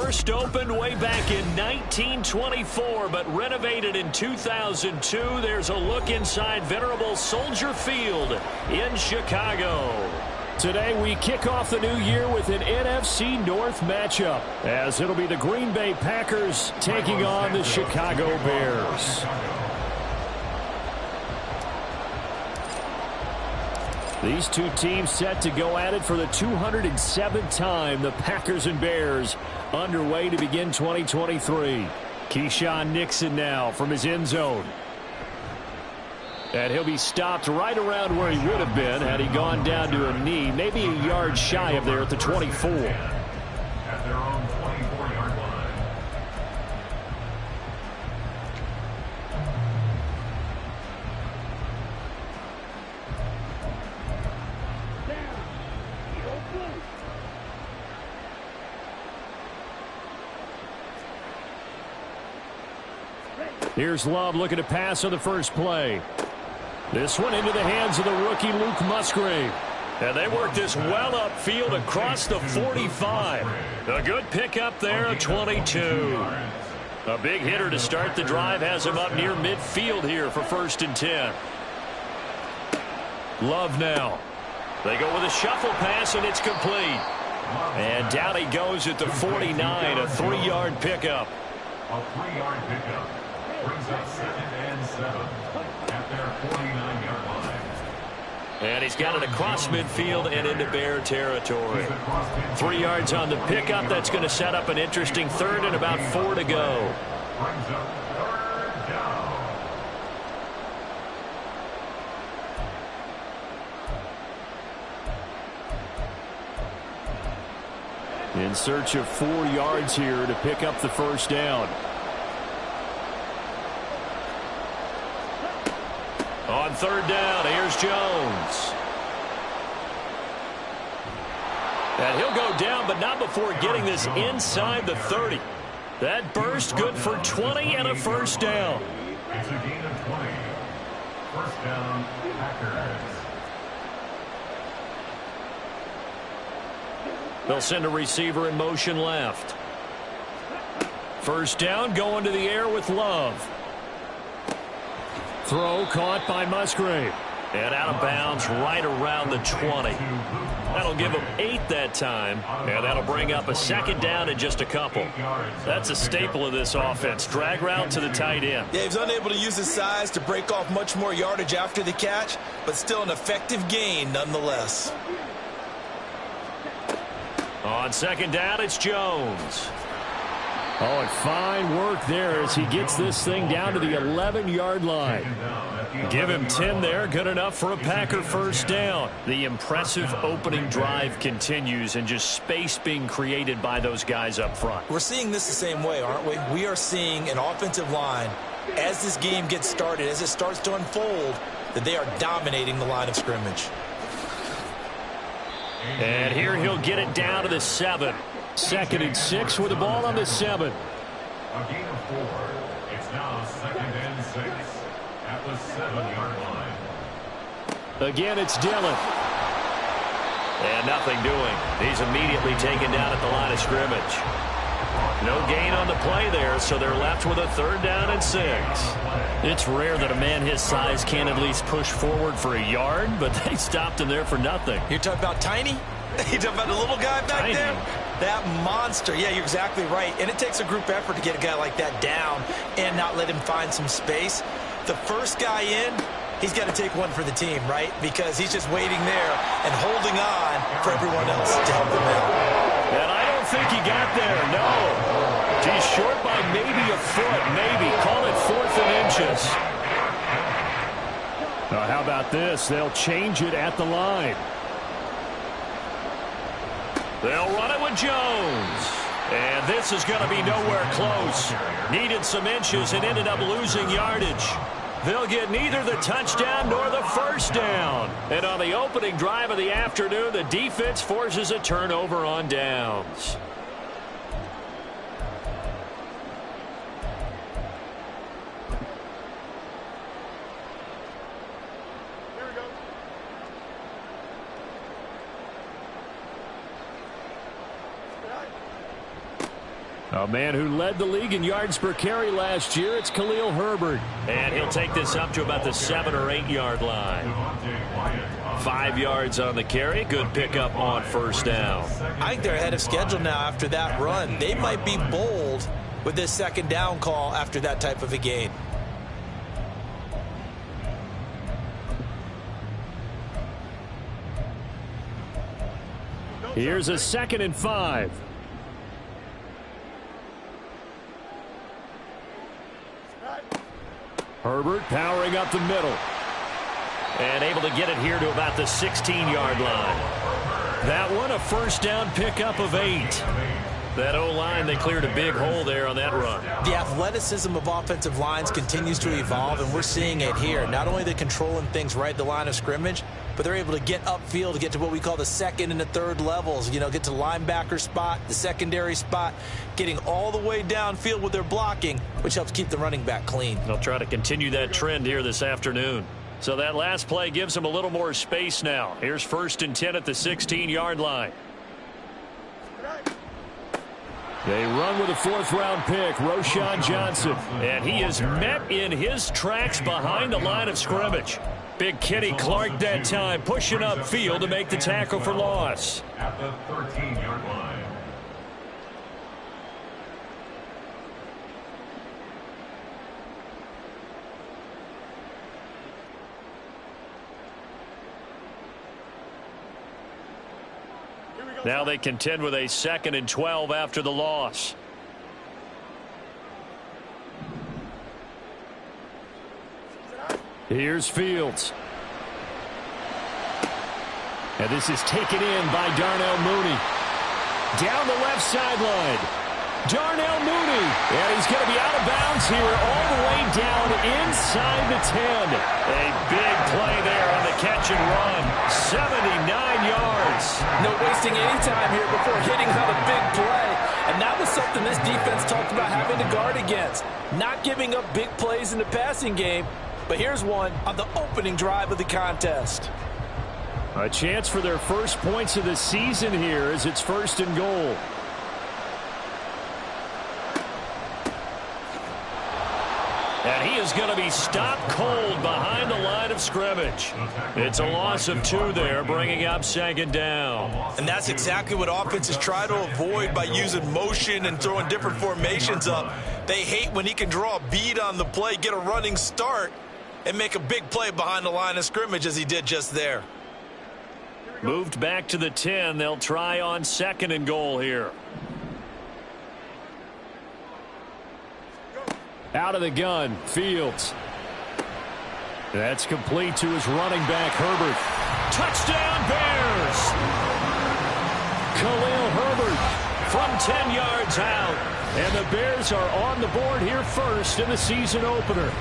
first opened way back in 1924, but renovated in 2002. There's a look inside venerable Soldier Field in Chicago. Today we kick off the new year with an NFC North matchup, as it'll be the Green Bay Packers taking on the Chicago Bears. These two teams set to go at it for the 207th time. The Packers and Bears underway to begin 2023. Keyshawn Nixon now from his end zone. And he'll be stopped right around where he would have been had he gone down to a knee, maybe a yard shy of there at the 24. At their own 24-yard line. Here's Love looking to pass on the first play. This one into the hands of the rookie Luke Musgrave. And they work this well upfield across the 45. A good pickup there, a 22. A big hitter to start the drive has him up near midfield here for 1st and 10. Love now. They go with a shuffle pass, and it's complete. And down he goes at the 49, a 3-yard pickup. A 3-yard pickup brings up 2nd and 7 at their 49-yard line. And he's got it across midfield and into Bear territory. 3 yards on the pickup. That's going to set up an interesting 3rd and about 4 to go. Brings up 3rd down. In search of 4 yards here to pick up the 1st down. On 3rd down, here's Jones. And he'll go down, but not before getting this inside the 30. That burst good for 20 and a 1st down. It's a gain of 20. 1st down, Packers. They'll send a receiver in motion left. 1st down, going to the air with Love. Throw caught by Musgrave. And out of bounds right around the 20. That'll give him 8 that time. And that'll bring up a 2nd down and just a couple. That's a staple of this offense. Drag route to the tight end. Yeah, he's unable to use his size to break off much more yardage after the catch, but still an effective gain nonetheless. On 2nd down, it's Jones. Oh, and fine work there as he gets this thing down to the 11-yard line. Give him 10 there, good enough for a Packer 1st down. The impressive opening drive continues, and just space being created by those guys up front. We're seeing this the same way, aren't we? We are seeing an offensive line, as this game gets started, as it starts to unfold, that they are dominating the line of scrimmage. And here he'll get it down to the 7. 2nd and 6 with the ball on the 7. A gain of 4. It's now 2nd and 6 at the 7-yard line. Again, it's Dillon. And nothing doing. He's immediately taken down at the line of scrimmage. No gain on the play there, so they're left with a 3rd down and 6. It's rare that a man his size can at least push forward for a yard, but they stopped him there for nothing. You're talking about tiny? You're talking about the little guy back Tiny. there? That monster. Yeah, you're exactly right. And it takes a group effort to get a guy like that down and not let him find some space. The first guy in, he's got to take one for the team, right? Because he's just waiting there and holding on for everyone else to help him out. And I don't think he got there, no. He's short by maybe a foot, maybe. Call it 4th and inches. Now, how about this? They'll change it at the line. They'll run it with Jones. And this is going to be nowhere close. Needed some inches and ended up losing yardage. They'll get neither the touchdown nor the 1st down. And on the opening drive of the afternoon, the defense forces a turnover on downs. A man who led the league in yards per carry last year, it's Khalil Herbert. And he'll take this up to about the 7 or 8 yard line. 5 yards on the carry. Good pickup on first down. I think they're ahead of schedule now after that run. They might be bold with this second down call after that type of a gain. Here's a 2nd and 5. Herbert powering up the middle. And able to get it here to about the 16-yard line. That one, a first down pickup of 8. That O-line, they cleared a big hole there on that run. The athleticism of offensive lines continues to evolve, and we're seeing it here. Not only are they controlling things right at the line of scrimmage, but they're able to get upfield to get to what we call the 2nd and the 3rd levels. You know, get to the linebacker spot, the secondary spot, getting all the way downfield with their blocking, which helps keep the running back clean. They'll try to continue that trend here this afternoon. So that last play gives them a little more space now. Here's 1st and 10 at the 16-yard line. They run with a 4th-round pick, Roschon Johnson. And he is met in his tracks behind the line of scrimmage. Big Kenny Clark that time, pushing upfield to make the tackle for loss. At the 13-yard line. Now they contend with a 2nd and 12 after the loss. Here's Fields. And this is taken in by Darnell Mooney. Down the left sideline. Darnell Mooney. And he's going to be out of bounds here all the way down inside the 10. A big play there on the catch and run. 79 yards. No wasting any time here before hitting on a big play. And that was something this defense talked about having to guard against. Not giving up big plays in the passing game. But here's one on the opening drive of the contest. A chance for their first points of the season here as it's 1st and goal. And he is going to be stopped cold behind the line of scrimmage. It's a loss of 2 there, bringing up 2nd down. And that's exactly what offenses try to avoid by using motion and throwing different formations up. They hate when he can draw a bead on the play, get a running start, and make a big play behind the line of scrimmage as he did just there. Moved back to the 10. They'll try on 2nd and goal here. Out of the gun, Fields. That's complete to his running back, Herbert. Touchdown, Bears! Khalil Herbert from 10 yards out. And the Bears are on the board here first in the season opener.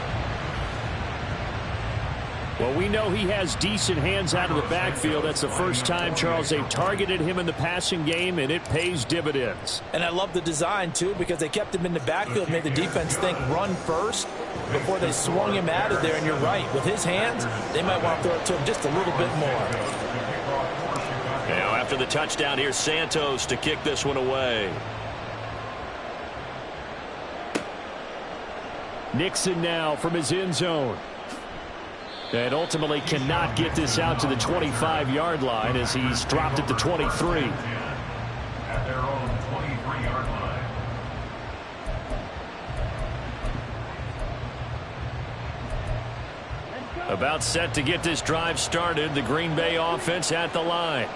Well, we know he has decent hands out of the backfield. That's the first time, Charles, they've targeted him in the passing game, and it pays dividends. And I love the design, too, because they kept him in the backfield, made the defense think run first before they swung him out of there. And you're right. With his hands, they might want to throw it to him just a little bit more. Now, after the touchdown, here's Santos to kick this one away. Nixon now from his end zone. And ultimately cannot get this out to the 25-yard line as he's dropped at the 23. At their own 23-yard line. About set to get this drive started, the Green Bay offense at the line.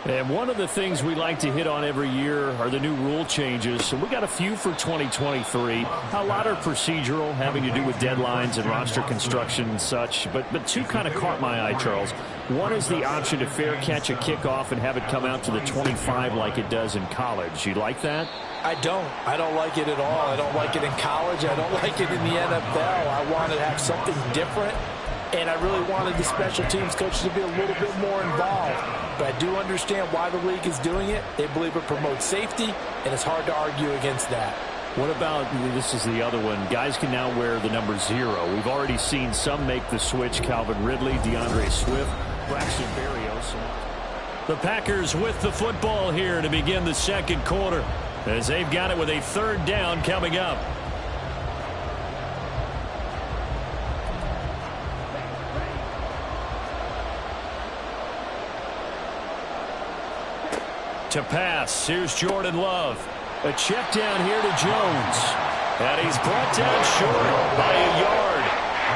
And one of the things we like to hit on every year are the new rule changes. So we got a few for 2023. A lot are procedural, having to do with deadlines and roster construction and such. But 2 kind of caught my eye, Charles. One is the option to fair catch a kickoff and have it come out to the 25 like it does in college. You like that? I don't. I don't like it at all. I don't like it in college. I don't like it in the NFL. I want to have something different. And I really wanted the special teams coaches to be a little bit more involved. But I do understand why the league is doing it. They believe it promotes safety, and it's hard to argue against that. What about, this is the other one, guys can now wear the number 0. We've already seen some make the switch. Calvin Ridley, DeAndre Swift, Braxton Berrios. The Packers with the football here to begin the second quarter. as they've got it with a third down coming up. To pass, here's Jordan Love. A check down here to Jones. And he's brought down short by a yard.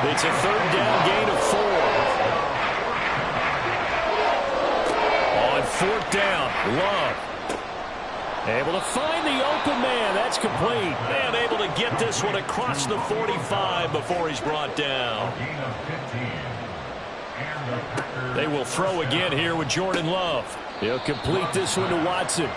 It's a third down gain of 4. On fourth down, Love. Able to find the open man. That's complete. And able to get this one across the 45 before he's brought down. They will throw again here with Jordan Love. He'll complete this one to Watson.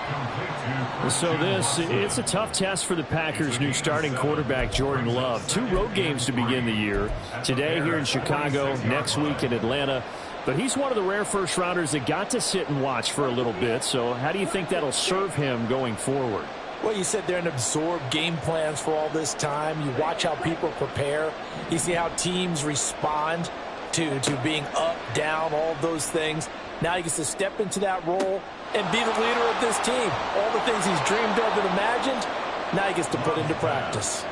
So it's a tough test for the Packers' new starting quarterback, Jordan Love. 2 road games to begin the year. Today here in Chicago, next week in Atlanta. But he's one of the rare first-rounders that got to sit and watch for a little bit. So how do you think that'll serve him going forward? Well, you sit there and absorb game plans for all this time. You watch how people prepare. You see how teams respond to being up, down, all those things. Now he gets to step into that role and be the leader of this team. All the things he's dreamed of and imagined, now he gets to put into practice.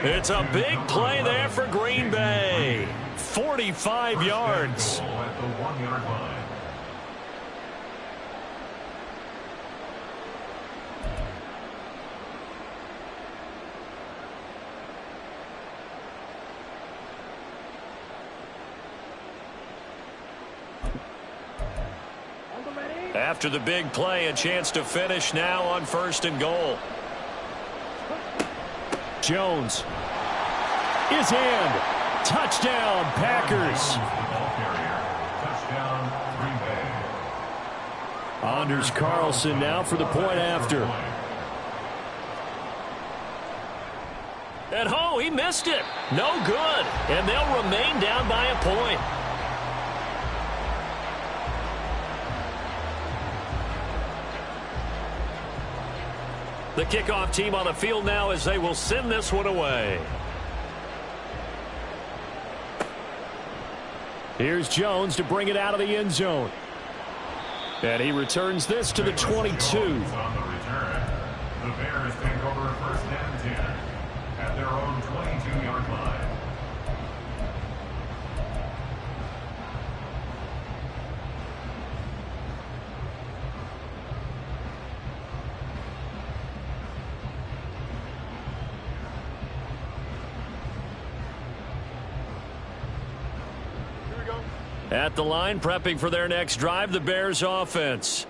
It's a big play there for Green Bay. 45 yards. At the 1-yard line. After the big play, a chance to finish now on 1st and goal. Jones is in. Touchdown, Packers. Touchdown, Green Bay. Anders Carlson now for the point after. And he missed it. No good. And they'll remain down by a point. The kickoff team on the field now as they will send this one away. Here's Jones to bring it out of the end zone. And he returns this to the 22. On the return, the Bears take over 1st and 10 at their own 22-yard line. At the line, prepping for their next drive, the Bears offense.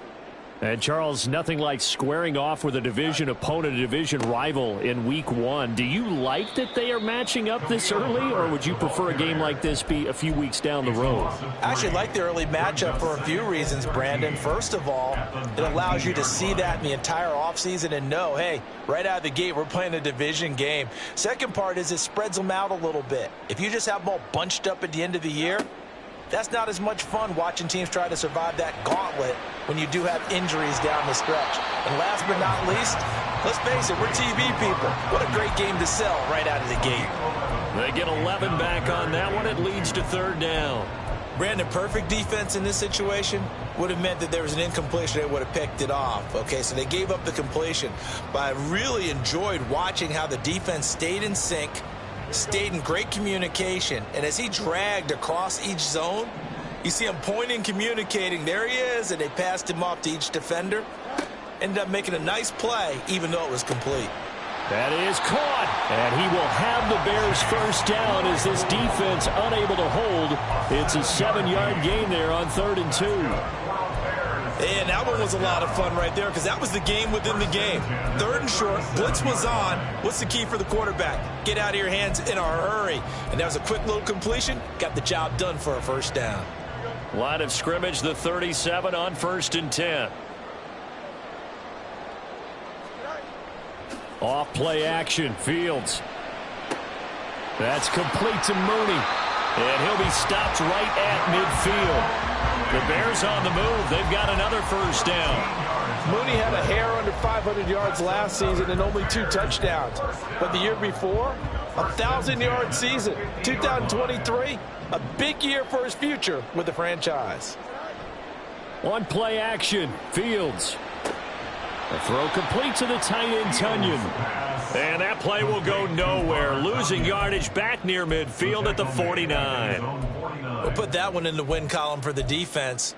And, Charles, nothing like squaring off with a division opponent, a division rival in Week 1. Do you like that they are matching up this early, or would you prefer a game like this be a few weeks down the road? I actually like the early matchup for a few reasons, Brandon. First of all, it allows you to see that in the entire offseason and know, hey, right out of the gate, we're playing a division game. Second part is it spreads them out a little bit. If you just have them all bunched up at the end of the year, that's not as much fun watching teams try to survive that gauntlet when you do have injuries down the stretch. And last but not least, let's face it, we're TV people. What a great game to sell right out of the gate. They get 11 back on that one. It leads to 3rd down. Brandon, perfect defense in this situation would have meant that there was an incompletion. They would have picked it off. Okay, so they gave up the completion. But I really enjoyed watching how the defense stayed in sync, stayed in great communication, and as he dragged across each zone, you see him pointing, communicating. There he is, and they passed him off to each defender. Ended up making a nice play, even though it was complete. That is caught, and he will have the Bears 1st down as this defense unable to hold. It's a 7-yard gain there on 3rd and 2. And that one was a lot of fun right there because that was the game within the game. 3rd and short, blitz was on. What's the key for the quarterback? Get out of your hands in a hurry. And that was a quick little completion. Got the job done for a 1st down. Line of scrimmage, the 37 on 1st and 10. Off play action, Fields. That's complete to Mooney. And he'll be stopped right at midfield. The Bears on the move. They've got another 1st down. Mooney had a hair under 500 yards last season and only 2 touchdowns. But the year before, a 1,000-yard season. 2023, a big year for his future with the franchise. On play action, Fields. The throw complete to the tight end, Tunyon. And that play will go nowhere, losing yardage back near midfield at the 49. We'll put that one in the win column for the defense.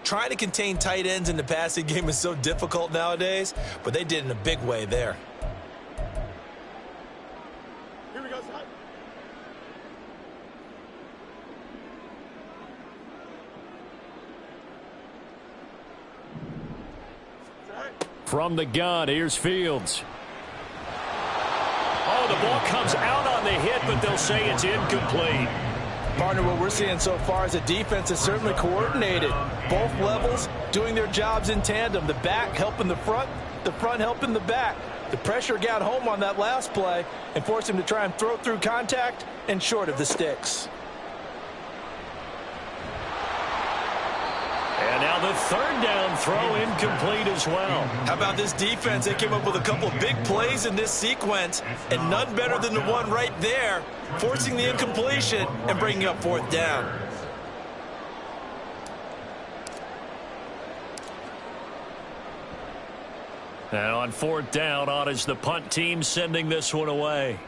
Trying to contain tight ends in the passing game is so difficult nowadays, but they did in a big way there. Here we go, son. From the gun, here's Fields. Oh, the ball comes out on the hit, but they'll say it's incomplete. Partner, what we're seeing so far is the defense is certainly coordinated. Both levels doing their jobs in tandem. The back helping the front helping the back. The pressure got home on that last play and forced him to try and throw through contact and short of the sticks. And now the third down throw incomplete as well. How about this defense? They came up with a couple of big plays in this sequence, and none better than the one right there, forcing the incompletion and bringing up fourth down. And on fourth down, on is the punt team sending this one away.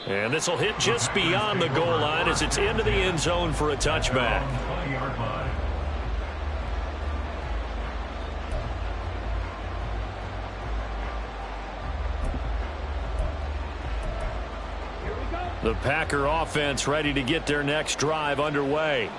And this will hit just beyond the goal line as it's into the end zone for a touchback. The Packer offense ready to get their next drive underway.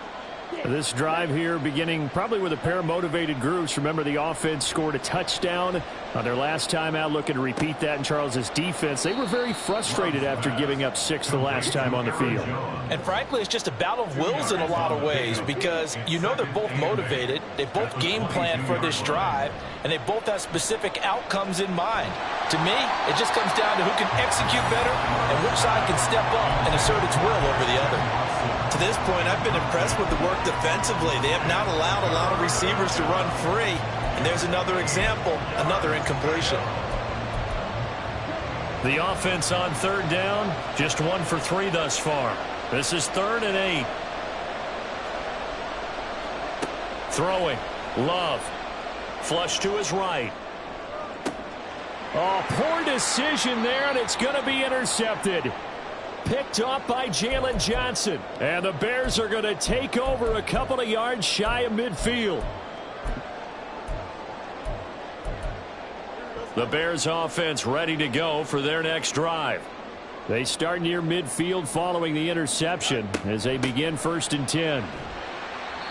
This drive here beginning probably with a pair of motivated groups. Remember, the offense scored a touchdown on their last time out, looking to repeat that in Charles's defense. They were very frustrated after giving up 6 the last time on the field. And frankly, it's just a battle of wills in a lot of ways because you know they're both motivated. They both game plan for this drive, and they both have specific outcomes in mind. To me, it just comes down to who can execute better and which side can step up and assert its will over the other. To this point, I've been impressed with the work defensively. They have not allowed a lot of receivers to run free. And there's another example, another incompletion. The offense on third down, just 1 for 3 thus far. This is 3rd and 8. Throwing. Love. Flush to his right. Oh, poor decision there, and it's going to be intercepted. Picked off by Jalen Johnson. And the Bears are going to take over a couple of yards shy of midfield. The Bears offense ready to go for their next drive. They start near midfield following the interception as they begin 1st and 10.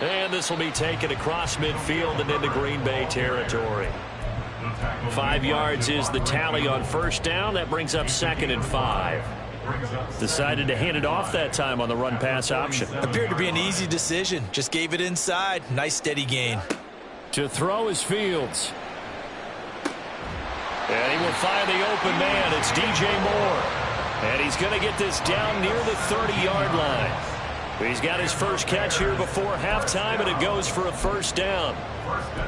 And this will be taken across midfield and into Green Bay territory. 5 yards is the tally on 1st down. That brings up 2nd and 5. Decided to hand it off that time on the run-pass option. Appeared to be an easy decision. Just gave it inside. Nice steady gain. To throw is Fields. And he will find the open man. It's DJ Moore. And he's going to get this down near the 30-yard line. He's got his first catch here before halftime, and it goes for a 1st down.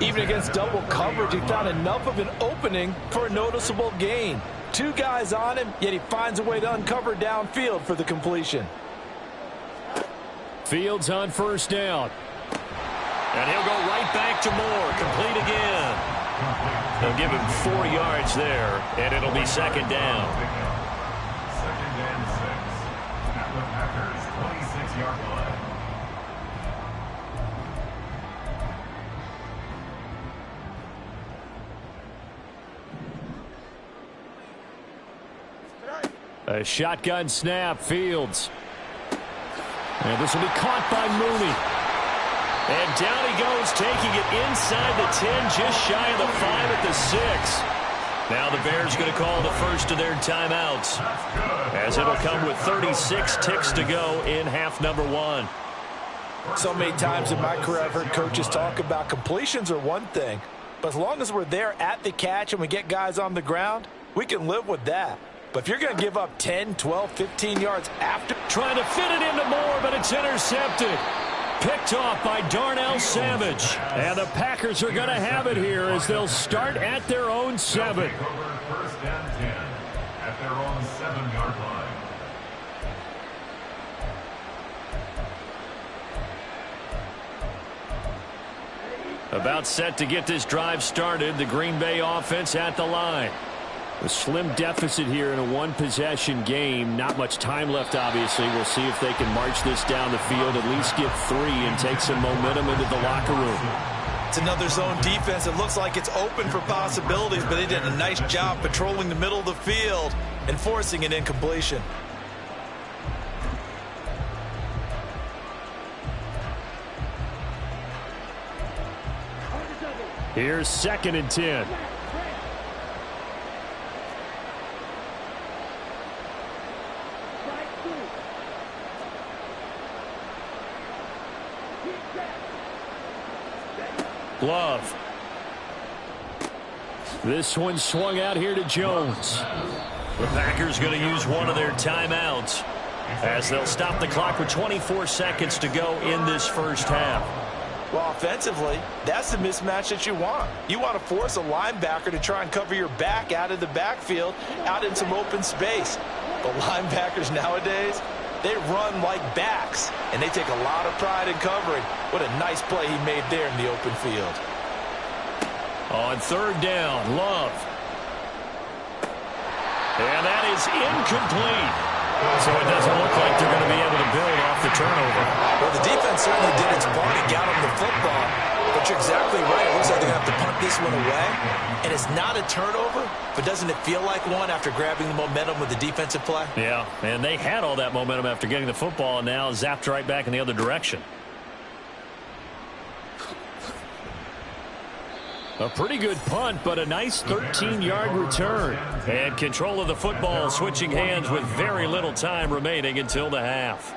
Even against double coverage, he found enough of an opening for a noticeable gain. 2 guys on him, yet he finds a way to uncover downfield for the completion. Fields on 1st down. And he'll go right back to Moore. Complete again. They'll give him 4 yards there, and it'll be 2nd down. 2nd and 6 at the Packers' 26-yard line. A shotgun snap, Fields. And this will be caught by Mooney. And down he goes, taking it inside the 10, just shy of the 5 at the 6. Now the Bears going to call the first of their timeouts, as it'll come with 36 ticks to go in half number 1. So many times in my career I've heard coaches talk about completions are one thing, but as long as we're there at the catch and we get guys on the ground, we can live with that. But if you're going to give up 10, 12, 15 yards after. Trying to fit it into Moore, but it's intercepted. Picked off by Darnell Savage. And the Packers are going to have it here as they'll start at their own 7. 1st and 10 at their own 7-yard line. About set to get this drive started. The Green Bay offense at the line. A slim deficit here in a one-possession game. Not much time left, obviously. We'll see if they can march this down the field, at least get 3 and take some momentum into the locker room. It's another zone defense. It looks like it's open for possibilities, but they did a nice job patrolling the middle of the field and forcing an incompletion. Here's 2nd and 10. Love. This one swung out here to Jones. The Packers going to use one of their timeouts as they'll stop the clock with 24 seconds to go in this first half. Well, offensively, that's the mismatch that you want. You want to force a linebacker to try and cover your back out of the backfield, out in some open space. But linebackers nowadays, they run like backs, and they take a lot of pride in covering. What a nice play he made there in the open field. On 3rd down, Love. And that is incomplete. So it doesn't look like they're going to be able to build off the turnover. Well, the defense certainly did its part and got him the football. But you're exactly right. It looks like they're going to have to punt this one away. And it's not a turnover, but doesn't it feel like one after grabbing the momentum with the defensive play? Yeah, and they had all that momentum after getting the football and now zapped right back in the other direction. A pretty good punt, but a nice 13-yard return. And control of the football switching hands with very little time remaining until the half.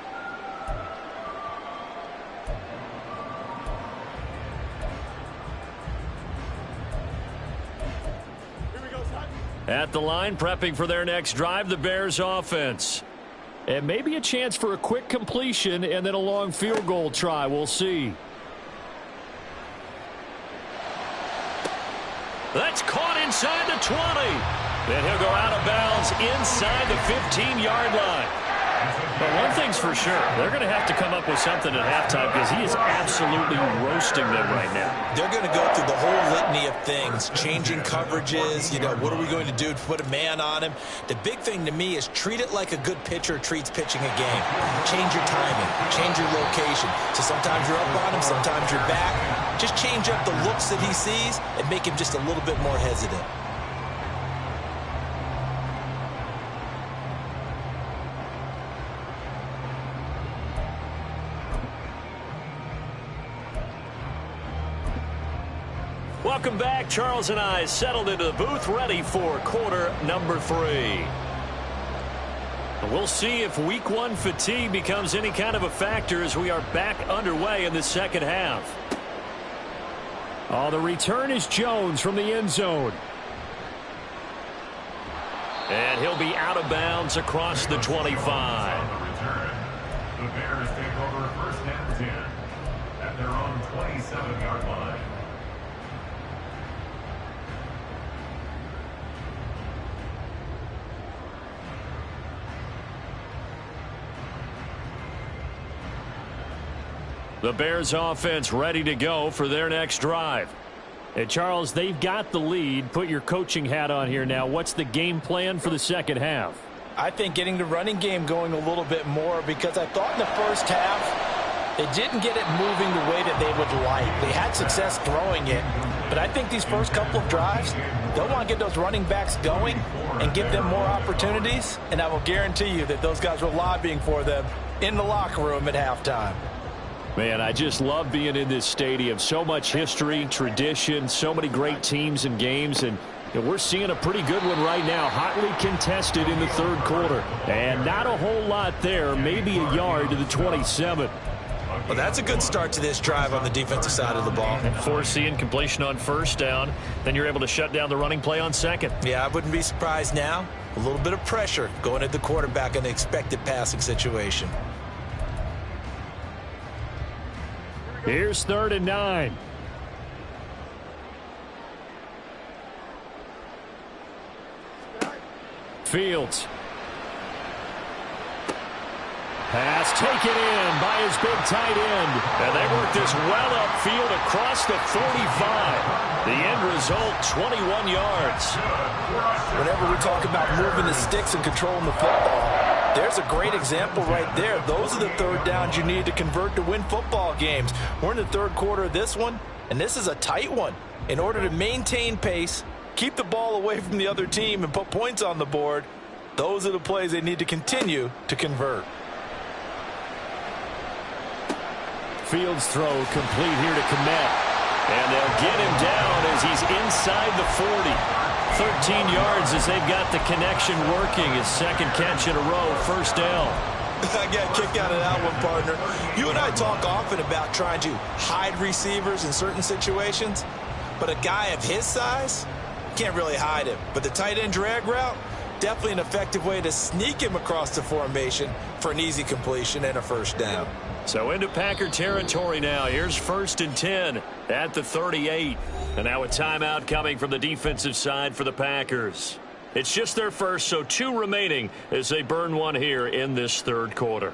At the line, prepping for their next drive, the Bears offense. And maybe a chance for a quick completion and then a long field goal try. We'll see. That's caught inside the 20. Then he'll go out of bounds inside the 15-yard line. But one thing's for sure, they're going to have to come up with something at halftime because he is absolutely roasting them right now. They're going to go through the whole litany of things, changing coverages, what are we going to do to put a man on him? The big thing to me is treat it like a good pitcher treats pitching a game. Change your timing, change your location. So sometimes you're up on him, sometimes you're back. Just change up the looks that he sees and make him just a little bit more hesitant. Welcome back. Charles and I settled into the booth, ready for quarter number 3. We'll see if week 1 fatigue becomes any kind of a factor as we are back underway in the second half. Oh, the return is Jones from the end zone. And he'll be out of bounds across the 25. The Bears take over 1st and 10 at their own 27-yard line. The Bears offense ready to go for their next drive. And Charles, they've got the lead. Put your coaching hat on here now. What's the game plan for the second half? I think getting the running game going a little bit more, because I thought in the first half they didn't get it moving the way that they would like. They had success throwing it, but I think these first couple of drives, they'll want to get those running backs going and give them more opportunities, and I will guarantee you that those guys were lobbying for them in the locker room at halftime. Man, I just love being in this stadium. So much history, tradition, so many great teams and games, and we're seeing a pretty good one right now, hotly contested in the third quarter. And not a whole lot there, maybe a yard to the 27. Well, that's a good start to this drive on the defensive side of the ball. Force the incompletion on first down, then you're able to shut down the running play on second. Yeah, I wouldn't be surprised now. A little bit of pressure going at the quarterback in an expected passing situation. Here's 3rd and 9. Fields. Pass taken in by his big tight end. And they work this well upfield across the 45. The end result, 21 yards. Whenever we talk about moving the sticks and controlling the football, there's a great example right there. Those are the third downs you need to convert to win football games. We're in the third quarter of this one, and this is a tight one. In order to maintain pace, keep the ball away from the other team, and put points on the board, those are the plays they need to continue to convert. Fields throw complete here to Kmet. And they'll get him down as he's inside the 40. 13 yards as they've got the connection working. His second catch in a row, first down. I got a kick out of that one, partner. You and I talk often about trying to hide receivers in certain situations, but a guy of his size can't really hide him. But the tight end drag route, definitely an effective way to sneak him across the formation for an easy completion and a first down. So into Packer territory now. Here's 1st and 10 at the 38. And now a timeout coming from the defensive side for the Packers. It's just their first, so 2 remaining as they burn one here in this third quarter.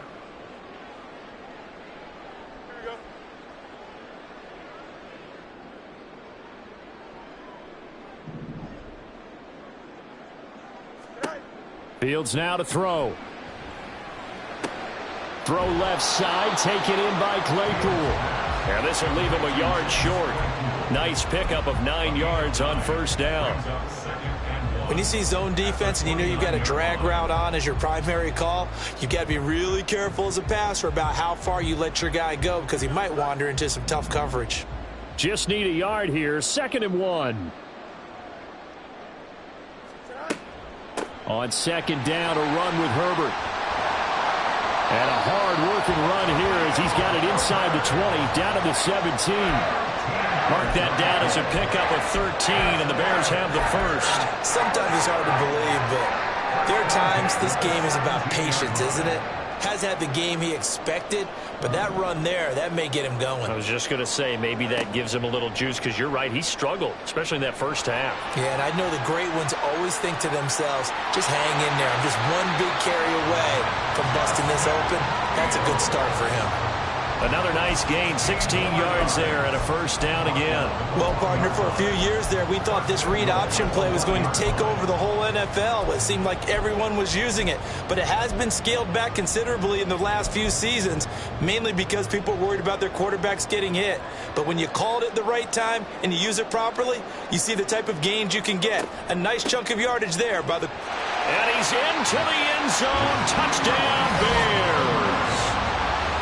Fields now to throw. Throw left side, taken in by Claypool. And this will leave him a yard short. Nice pickup of 9 yards on first down. When you see zone defense and you know you've got a drag route on as your primary call, you've got to be really careful as a passer about how far you let your guy go, because he might wander into some tough coverage. Just need a yard here, 2nd and 1. On 2nd down, a run with Herbert. And a hard-working run here as he's got it inside the 20, down to the 17. Mark that down as a pickup of 13, and the Bears have the first. Sometimes it's hard to believe, but there are times this game is about patience, isn't it? Has had the game he expected, but that run there, that may get him going. I was just going to say, maybe that gives him a little juice, because you're right, he struggled, especially in that first half. Yeah, and I know the great ones always think to themselves, just hang in there. I'm just one big carry away from busting this open. That's a good start for him. Another nice gain, 16 yards there, and a first down again. Well, partner, for a few years there, we thought this read option play was going to take over the whole NFL. It seemed like everyone was using it, but it has been scaled back considerably in the last few seasons, mainly because people are worried about their quarterbacks getting hit. But when you call it at the right time and you use it properly, you see the type of gains you can get. A nice chunk of yardage there by the... And he's into the end zone. Touchdown, Bears.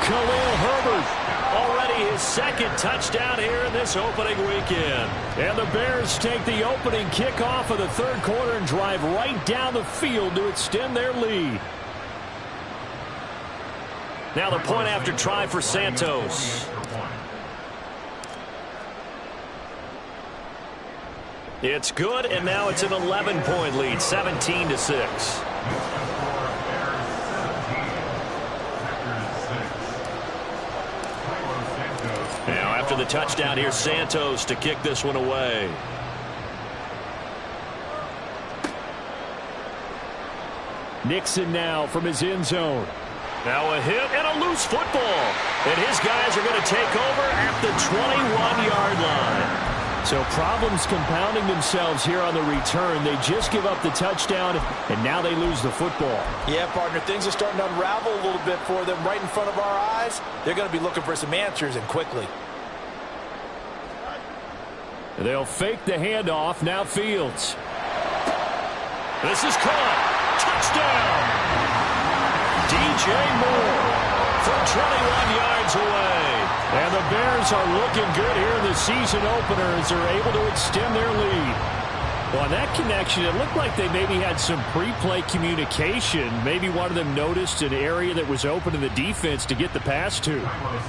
Khalil Herbert, already his second touchdown here in this opening weekend. And the Bears take the opening kickoff of the third quarter and drive right down the field to extend their lead. Now the point after try for Santos. It's good, and now it's an 11-point lead, 17-6. Now after the touchdown, here's Santos to kick this one away. Nixon now from his end zone. Now a hit and a loose football. And his guys are going to take over at the 21-yard line. So problems compounding themselves here on the return. They just give up the touchdown, and now they lose the football. Yeah, partner, things are starting to unravel a little bit for them right in front of our eyes. They're going to be looking for some answers, and quickly. They'll fake the handoff. Now Fields. This is caught. Touchdown. DJ Moore from 21 yards away. And the Bears are looking good here in the season opener as they're able to extend their lead. Well, on that connection, it looked like they maybe had some pre-play communication. Maybe one of them noticed an area that was open to the defense to get the pass to.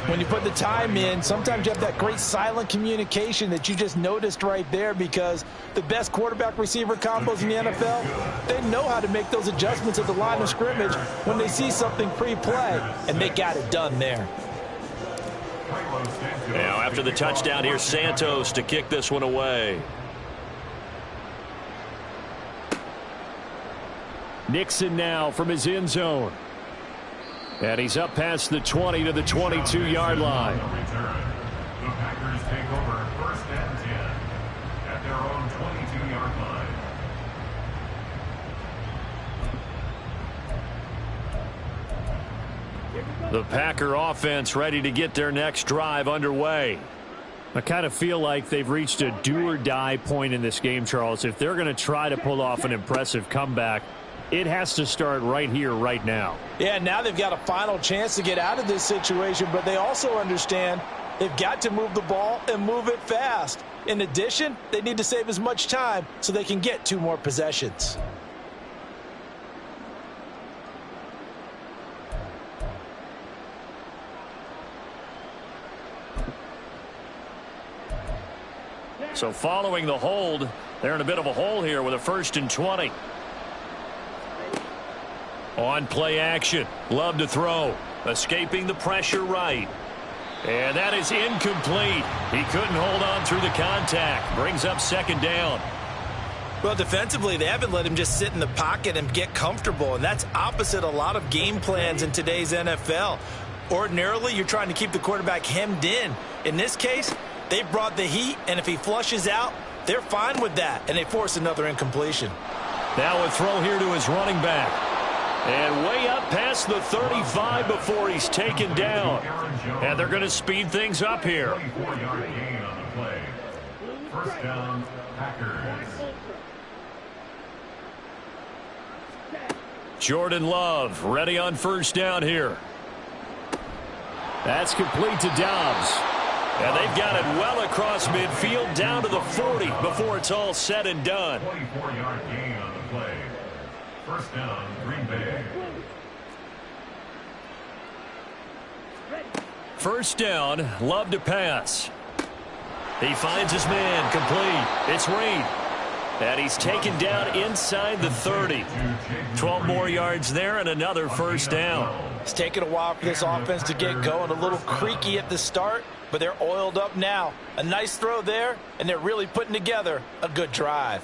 When you put the time in, sometimes you have that great silent communication that you just noticed right there, because the best quarterback-receiver combos in the NFL, they know how to make those adjustments at the line of scrimmage when they see something pre-play, and they got it done there. Now, after the touchdown, here's Santos to kick this one away. Nixon now from his end zone. And he's up past the 20 to the 22-yard line. The Packers take over 1st and 10 at their own 22-yard line. The Packer offense ready to get their next drive underway. I kind of feel like they've reached a do-or-die point in this game, Charles. If they're going to try to pull off an impressive comeback, it has to start right here, right now. Yeah, now they've got a final chance to get out of this situation, but they also understand they've got to move the ball and move it fast. In addition, they need to save as much time so they can get 2 more possessions. So following the hold, they're in a bit of a hole here with a 1st and 20. On play action. Love to throw. Escaping the pressure right. And that is incomplete. He couldn't hold on through the contact. Brings up 2nd down. Well, defensively, they haven't let him just sit in the pocket and get comfortable, and that's opposite a lot of game plans in today's NFL. Ordinarily, you're trying to keep the quarterback hemmed in. In this case, they brought the heat, and if he flushes out, they're fine with that, and they force another incompletion. Now a throw here to his running back. And way up past the 35 before he's taken down. And they're going to speed things up here. 24-yard gain on the play. 1st down, Packers. Jordan Love ready on 1st down here. That's complete to Dobbs. And they've got it well across midfield down to the 40 before it's all said and done. 24-yard gain on the play. 1st down, Green Bay. 1st down, Love to pass. He finds his man, complete. It's Reed. And he's taken down inside the 30. 12 more yards there and another 1st down. It's taken a while for this offense to get going. A little creaky at the start, but they're oiled up now. A nice throw there, and they're really putting together a good drive.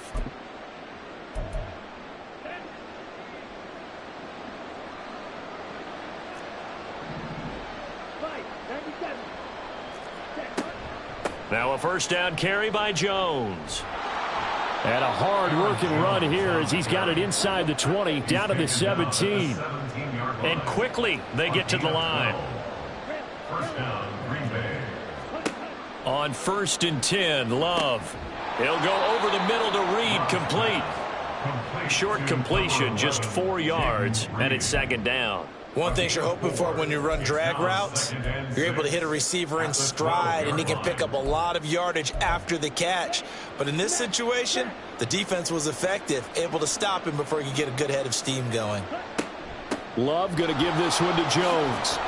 Now a 1st down carry by Jones. And a hard-working run here as he's got it inside the 20, down to the 17. And quickly they get to the line. 1st down, Green Bay. On 1st and 10, Love. He'll go over the middle to Reed, complete. Short completion, just 4 yards, and it's 2nd down. One thing you're hoping for when you run drag routes, you're able to hit a receiver in stride, and he can pick up a lot of yardage after the catch. But in this situation, the defense was effective, able to stop him before he could get a good head of steam going. Love going to give this one to Jones.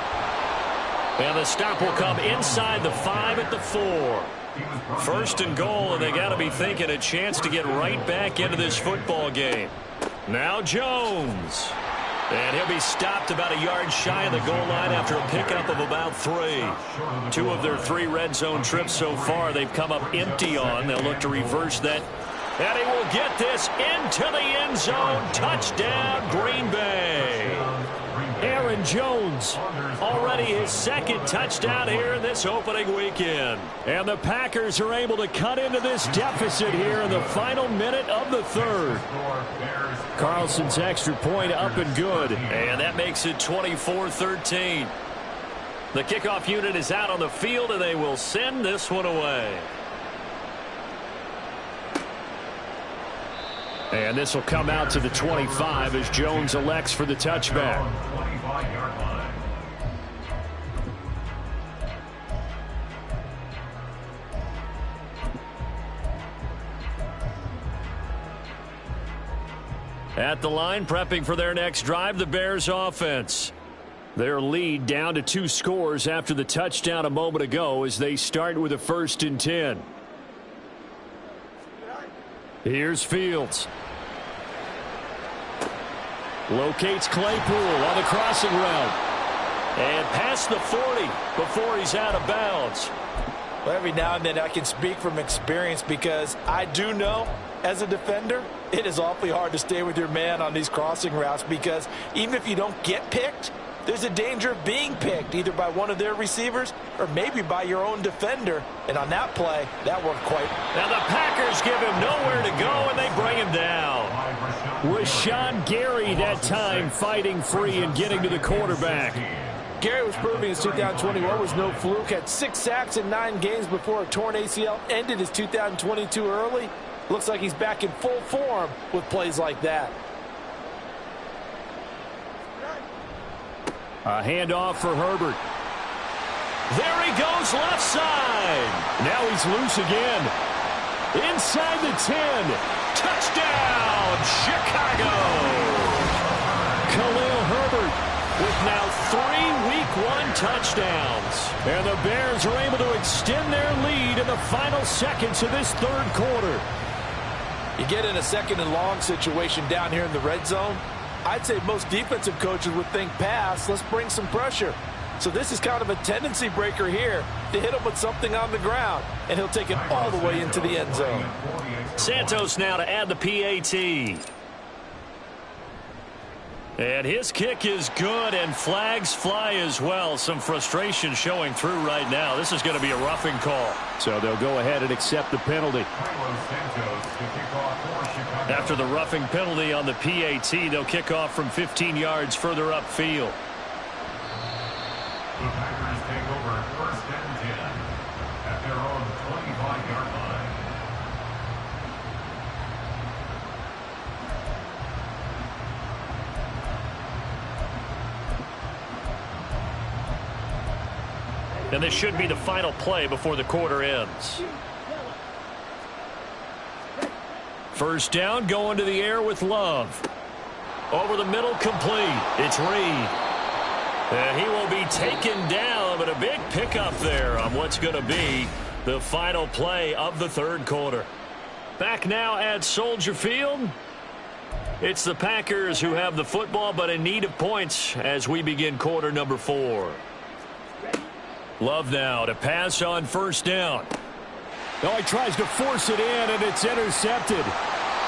And the stop will come inside the 5 at the 4. 1st and goal, and they got to be thinking a chance to get right back into this football game. Now Jones. And he'll be stopped about a yard shy of the goal line after a pickup of about 3. 2 of their 3 red zone trips so far they've come up empty on. They'll look to reverse that. And he will get this into the end zone. Touchdown, Green Bay. Aaron Jones, already his 2nd touchdown here in this opening weekend. And the Packers are able to cut into this deficit here in the final minute of the 3rd. Carlson's extra point up and good. And that makes it 24-13. The kickoff unit is out on the field, and they will send this one away. And this will come out to the 25 as Jones elects for the touchback. 25-yard line. At the line, prepping for their next drive, the Bears offense. Their lead down to 2 scores after the touchdown a moment ago as they start with a 1st and 10. Here's Fields. Locates Claypool on the crossing route. And past the 40 before he's out of bounds. Well, every now and then I can speak from experience because I do know, as a defender, it is awfully hard to stay with your man on these crossing routes because even if you don't get picked, there's a danger of being picked either by one of their receivers or maybe by your own defender. And on that play, that worked quite. Now the Packers give him nowhere to go, and they bring him down. Rashawn Gary that time fighting free and getting to the quarterback. Gary was proving his 2021 was no fluke. Had 6 sacks in 9 games before a torn ACL. Ended his 2022 early. Looks like he's back in full form with plays like that. A handoff for Herbert. There he goes left side. Now he's loose again. Inside the 10. Touchdown, Chicago. Khalil Herbert with now 3 Week 1 touchdowns. And the Bears are able to extend their lead in the final seconds of this third quarter. You get in a 2nd and long situation down here in the red zone. I'd say most defensive coaches would think pass, let's bring some pressure. So this is kind of a tendency breaker here to hit him with something on the ground, and he'll take it all the way into the end zone. Santos now to add the PAT. And his kick is good, and flags fly as well. Some frustration showing through right now. This is going to be a roughing call. So they'll go ahead and accept the penalty. After the roughing penalty on the PAT, they'll kick off from 15 yards further upfield. The Packers take over 1st and 10 at their own 25-yard line. And this should be the final play before the quarter ends. First down, going to the air with Love. Over the middle, complete. It's Reed. And he will be taken down, but a big pickup there on what's going to be the final play of the third quarter. Back now at Soldier Field. It's the Packers who have the football, but in need of points as we begin quarter number 4. Love now to pass on first down. Oh, he tries to force it in, and it's intercepted.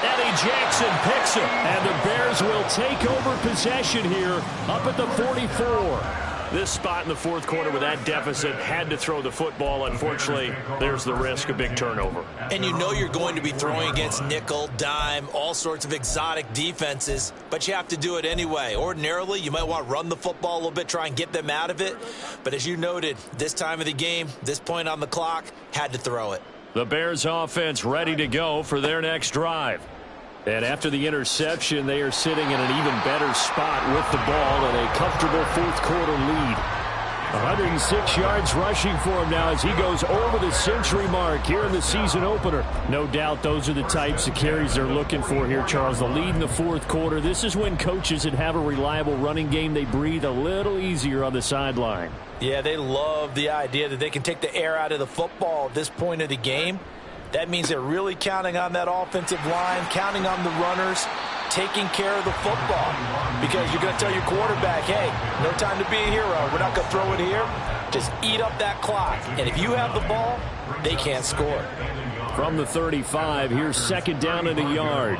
Eddie Jackson picks it, and the Bears will take over possession here up at the 44. This spot in the fourth quarter with that deficit had to throw the football. Unfortunately, there's the risk of big turnover. And you know you're going to be throwing against nickel, dime, all sorts of exotic defenses, but you have to do it anyway. Ordinarily, you might want to run the football a little bit, try and get them out of it. But as you noted, this time of the game, this point on the clock, had to throw it. The Bears offense ready to go for their next drive. And after the interception, they are sitting in an even better spot with the ball and a comfortable fourth quarter lead. 106 yards rushing for him now as he goes over the century mark here in the season opener. No doubt those are the types of carries they're looking for here, Charles. The lead in the fourth quarter. This is when coaches that have a reliable running game, they breathe a little easier on the sideline. Yeah, they love the idea that they can take the air out of the football at this point of the game. That means they're really counting on that offensive line, counting on the runners, taking care of the football. Because you're going to tell your quarterback, hey, no time to be a hero. We're not going to throw it here. Just eat up that clock. And if you have the ball, they can't score. From the 35, here's second down and a yard.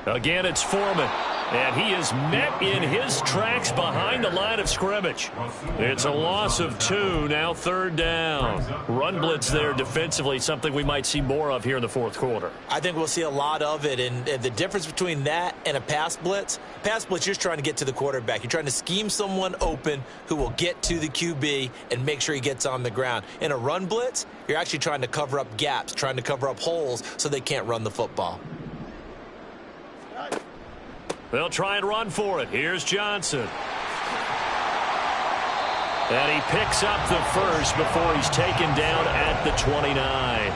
Again, it's Foreman. And he is met in his tracks behind the line of scrimmage. It's a loss of 2, now third down. Run blitz there defensively, something we might see more of here in the fourth quarter. I think we'll see a lot of it, and the difference between that and a pass blitz, you're just trying to get to the quarterback. You're trying to scheme someone open who will get to the QB and make sure he gets on the ground. In a run blitz, you're actually trying to cover up gaps, trying to cover up holes so they can't run the football. They'll try and run for it. Here's Johnson. And he picks up the first before he's taken down at the 29.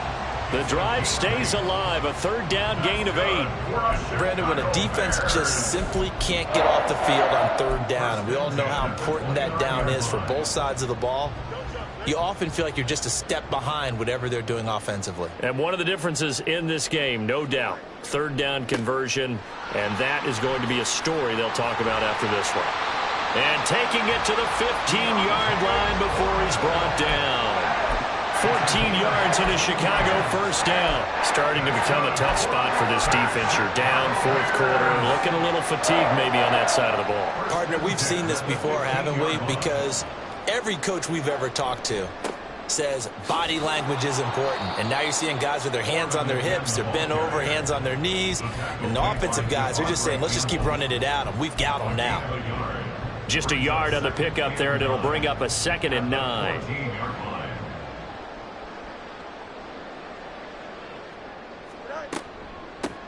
The drive stays alive. A third down gain of 8. Brandon, when a defense just simply can't get off the field on third down, and we all know how important that down is for both sides of the ball, you often feel like you're just a step behind whatever they're doing offensively. And one of the differences in this game, no doubt, third down conversion, and that is going to be a story they'll talk about after this one. And taking it to the 15-yard line before he's brought down. 14 yards and a Chicago first down. Starting to become a tough spot for this defense. You're down fourth quarter, looking a little fatigued maybe on that side of the ball. Partner, we've seen this before, haven't we? Because every coach we've ever talked to says body language is important. And now you're seeing guys with their hands on their hips, they're bent over, hands on their knees. And the offensive guys, they're just saying, let's just keep running it at them. We've got them now. Just a yard on the pickup there, and it'll bring up a 2nd and 9.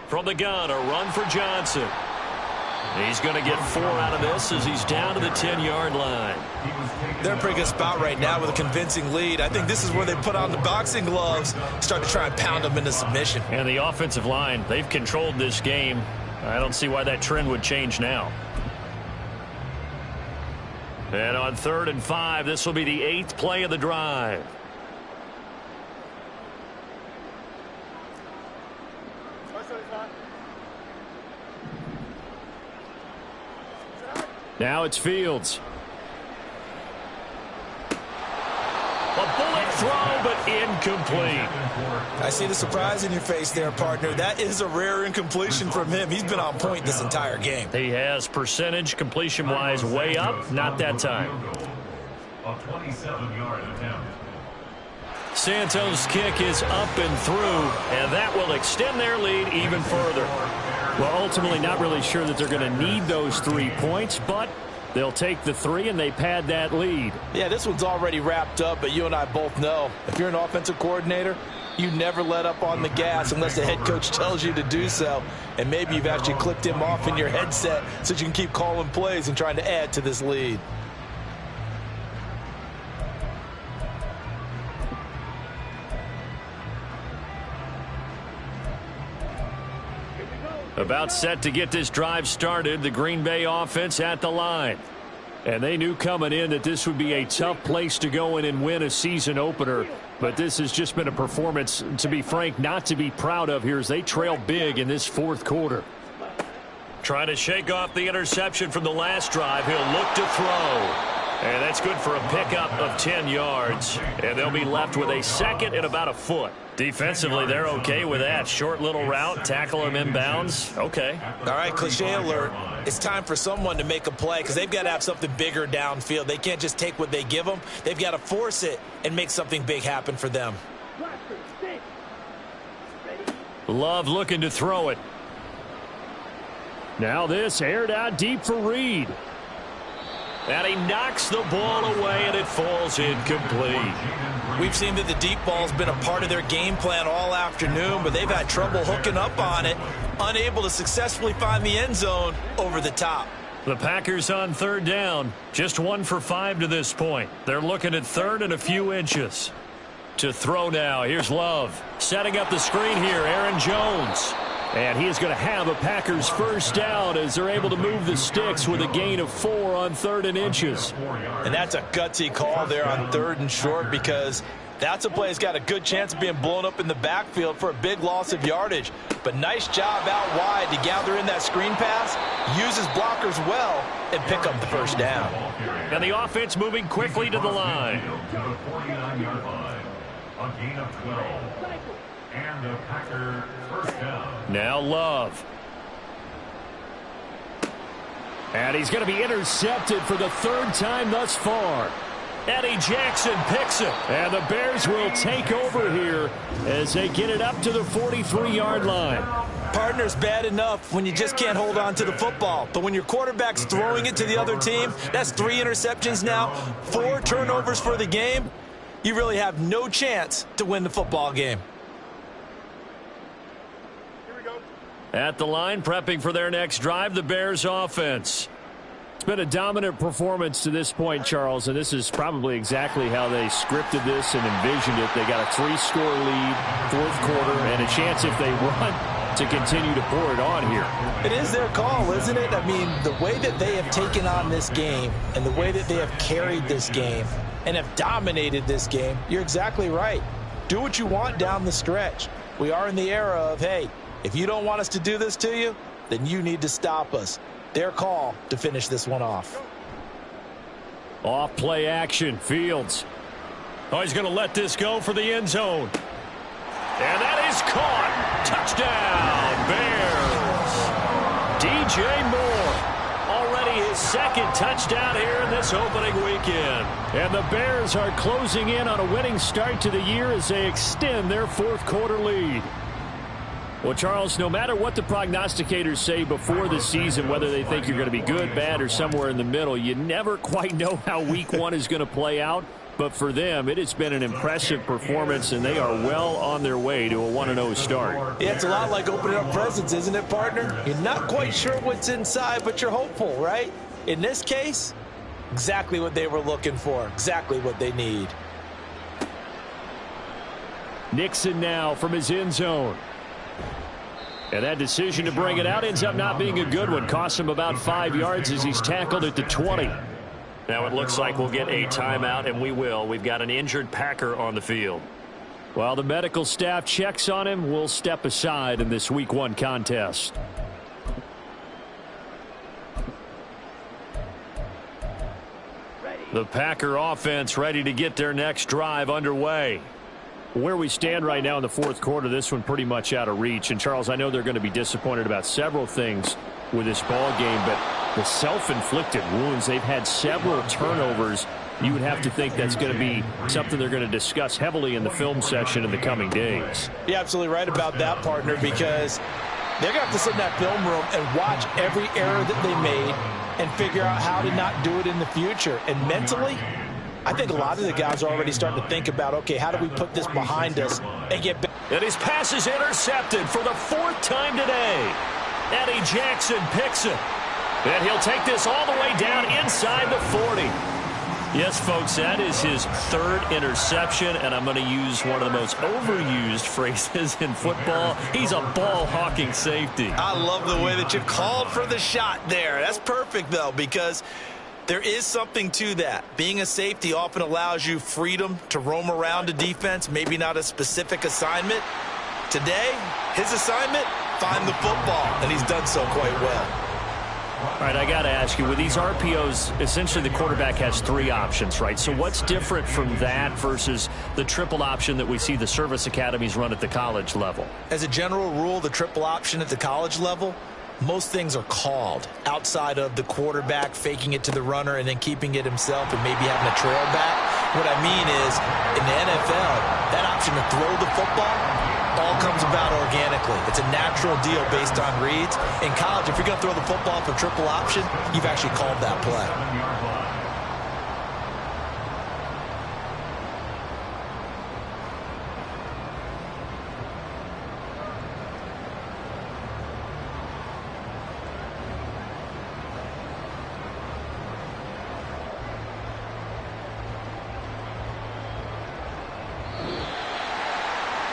From the gun, a run for Johnson. He's going to get 4 out of this as he's down to the 10-yard line. They're in a pretty good spot right now with a convincing lead. I think this is where they put on the boxing gloves, start to try and pound them into submission. And the offensive line, they've controlled this game. I don't see why that trend would change now. And on 3rd and 5, this will be the 8th play of the drive. Now it's Fields. A bullet throw, but incomplete. I see the surprise in your face there, partner. That is a rare incompletion from him. He's been on point this entire game. He has percentage completion-wise way up. Not that time. A 27-yard attempt. Santos' kick is up and through, and that will extend their lead even further. Well, ultimately not really sure that they're going to need those 3 points, but they'll take the 3 and they pad that lead. Yeah, this one's already wrapped up, but you and I both know if you're an offensive coordinator, you never let up on the gas unless the head coach tells you to do so. And maybe you've actually clicked him off in your headset so you can keep calling plays and trying to add to this lead. About set to get this drive started, the Green Bay offense at the line. And they knew coming in that this would be a tough place to go in and win a season opener. But this has just been a performance, to be frank, not to be proud of here as they trail big in this fourth quarter. Trying to shake off the interception from the last drive. He'll look to throw. And that's good for a pickup of 10 yards. And they'll be left with a 2nd and about a foot. Defensively, they're okay with that. Short little route, tackle him inbounds. Okay. All right, cliche alert. It's time for someone to make a play because they've got to have something bigger downfield. They can't just take what they give them. They've got to force it and make something big happen for them. Love looking to throw it. Now this aired out deep for Reed. And he knocks the ball away, and it falls incomplete. We've seen that the deep ball's been a part of their game plan all afternoon, but they've had trouble hooking up on it, unable to successfully find the end zone over the top. The Packers on 3rd down, just 1 for 5 to this point. They're looking at 3rd and a few inches. To throw now, here's Love. Setting up the screen here, Aaron Jones. And he is going to have a Packers first down as they're able to move the sticks with a gain of 4 on 3rd and inches. And that's a gutsy call there on 3rd and short because that's a play that's got a good chance of being blown up in the backfield for a big loss of yardage. But nice job out wide to gather in that screen pass, use his blockers well, and pick up the first down. And the offense moving quickly to the line. To the 49-yard line. A gain of 12. And a Packer first down. Now Love. And he's going to be intercepted for the 3rd time thus far. Eddie Jackson picks it. And the Bears will take over here as they get it up to the 43-yard line. Partner's bad enough when you just can't hold on to the football. But when your quarterback's throwing it to the other team, that's 3 interceptions now, 4 turnovers for the game. You really have no chance to win the football game. At the line, prepping for their next drive, the Bears offense. It's been a dominant performance to this point, Charles, and this is probably exactly how they scripted this and envisioned it. They got a 3-score lead, 4th quarter, and a chance if they run to continue to pour it on here. It is their call, isn't it? I mean, the way that they have taken on this game and the way that they have carried this game and have dominated this game, you're exactly right. Do what you want down the stretch. We are in the era of, hey, if you don't want us to do this to you, then you need to stop us. Their call to finish this one off. Off play action, Fields. Oh, he's going to let this go for the end zone. And that is caught. Touchdown, Bears. DJ Moore, already his second touchdown here in this opening weekend. And the Bears are closing in on a winning start to the year as they extend their fourth quarter lead. Well, Charles, no matter what the prognosticators say before the season, whether they think you're going to be good, bad, or somewhere in the middle, you never quite know how week one is going to play out. But for them, it has been an impressive performance, and they are well on their way to a 1-0 start. Yeah, it's a lot like opening up presents, isn't it, partner? You're not quite sure what's inside, but you're hopeful, right? In this case, exactly what they were looking for, exactly what they need. Nixon now from his end zone. And that decision to bring it out ends up not being a good one. Costs him about 5 yards as he's tackled at the 20. Now it looks like we'll get a timeout, and we will. We've got an injured Packer on the field. While the medical staff checks on him, we'll step aside in this week one contest. The Packer offense ready to get their next drive underway. Where we stand right now in the fourth quarter, this one pretty much out of reach. And, Charles, I know they're going to be disappointed about several things with this ball game, but the self-inflicted wounds, they've had several turnovers. You would have to think that's going to be something they're going to discuss heavily in the film session in the coming days. You're absolutely right about that, partner, because they're going to have to sit in that film room and watch every error that they made and figure out how to not do it in the future. And mentally, I think a lot of the guys are already starting to think about, okay, how do we put this behind us and get back? And his pass is intercepted for the fourth time today. Eddie Jackson picks it. And he'll take this all the way down inside the 40. Yes, folks, that is his third interception, and I'm going to use one of the most overused phrases in football. He's a ball-hawking safety. I love the way that you called for the shot there. That's perfect, though, because there is something to that. Being a safety often allows you freedom to roam around a defense, maybe not a specific assignment. Today, his assignment, find the football, and he's done so quite well. All right, I got to ask you, with these RPOs, essentially the quarterback has three options, right? So what's different from that versus the triple option that we see the service academies run at the college level? As a general rule, the triple option at the college level, most things are called outside of the quarterback faking it to the runner and then keeping it himself and maybe having a trail back. What I mean is, in the NFL, that option to throw the football all comes about organically. It's a natural deal based on reads. In college, if you're going to throw the football for triple option, you've actually called that play.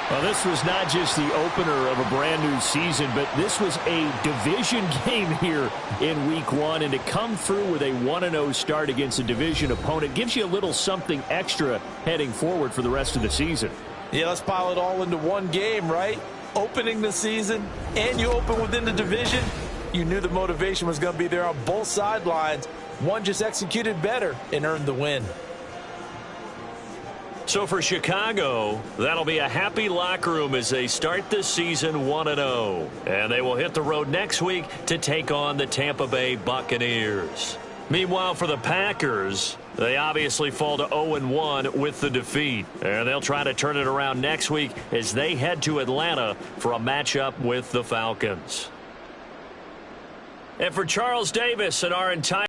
Well, this was not just the opener of a brand new season, but this was a division game here in week one. And to come through with a 1-0 start against a division opponent gives you a little something extra heading forward for the rest of the season. Yeah, let's pile it all into one game, right? Opening the season, and you open within the division. You knew the motivation was going to be there on both sidelines. One just executed better and earned the win. So for Chicago, that'll be a happy locker room as they start this season 1-0. And they will hit the road next week to take on the Tampa Bay Buccaneers. Meanwhile, for the Packers, they obviously fall to 0-1 with the defeat. And they'll try to turn it around next week as they head to Atlanta for a matchup with the Falcons. And for Charles Davis and our entire